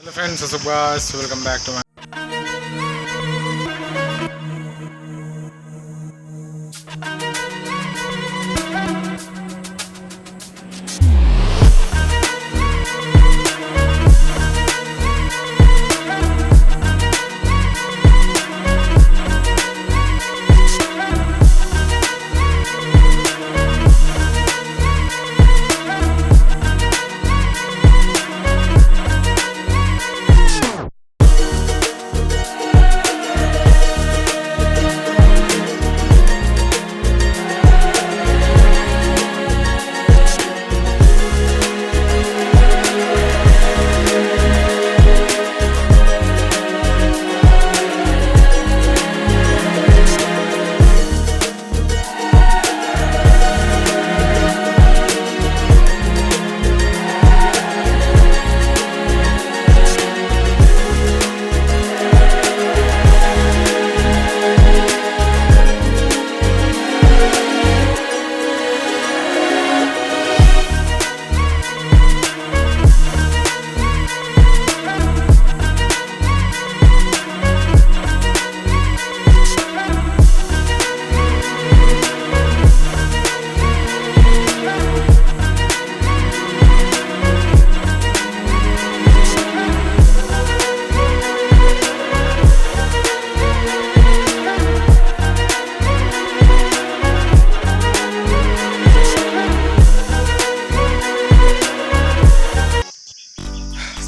Hello friends, Subhas, welcome back to my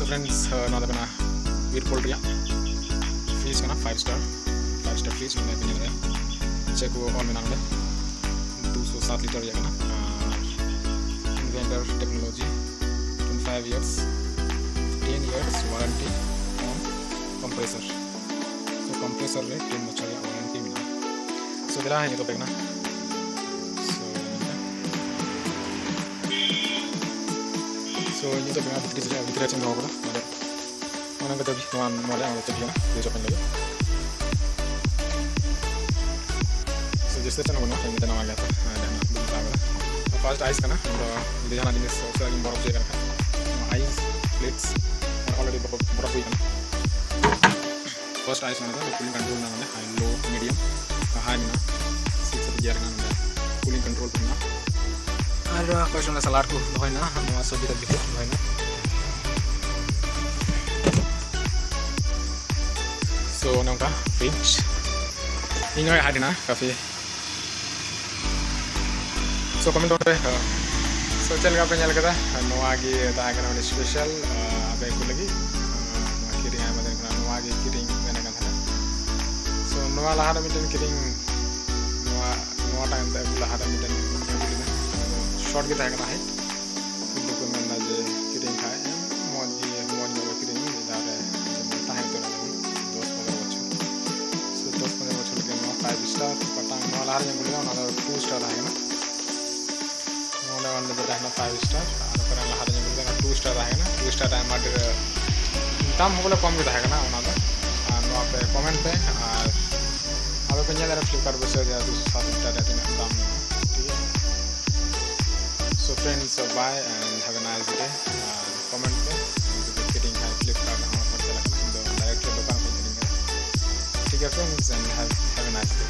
friends, another WHIRLPOOL fridge kana 5 star fridge मैंने अपने लिए check वो all में नाम 207 लीटर ये kana inverter technology 25 years 10 years warranty on compressor so compressor में 10 बच्चा या warranty मिला so दिला है ये तो पेगना so ini tuh dengan bikin aja nggak apa ada orang kata teman malah yang kata dia coba lagi so just itu nggak yang kita nama kata ada belum tahu lah first ice karena di sana jenis lagi borok juga kan ice plates already borok juga first ice mana tuh cooling control namanya high low medium high mana 6 jar kan cooling control punya ada question na salar ko okay na mga subit at bigit okay na so nang ka fridge ingoy hadi na kafe so comment ore so chal ka penyal kata no agi ta kana one special abe ko lagi kiring ay madan kana no agi kiring mena kana so no ala hada miten kiring no time ta bula hada miten short भी रहेगा है तो को मैंने जे किरिंग खाए मोजी किरिंग दारे मिलता है तो 10-15 बच्चों सो 10-15 बच्चों के 5 स्टार पटांग वाला हर जगह बोलेगा ना 2 स्टार रहेगा ना मोला वाला जो रहना 5 स्टार और पर हर जगह बोलेगा 2 स्टार रहेगा ना 2 स्टार टाइम मार्टर दाम होगा कम भी रहेगा ना उनादा नो पे कमेंट पे और अब पंजा दर फ्लिपकार्ट पे से 207 स्टार रहते हैं दाम ठीक है so friends bye and have a nice day comment पे किरिंग है फ्लिपकार्ट हमारा पर चला करना directly दुकान पे किरिंग है ठीक है friends and have a nice day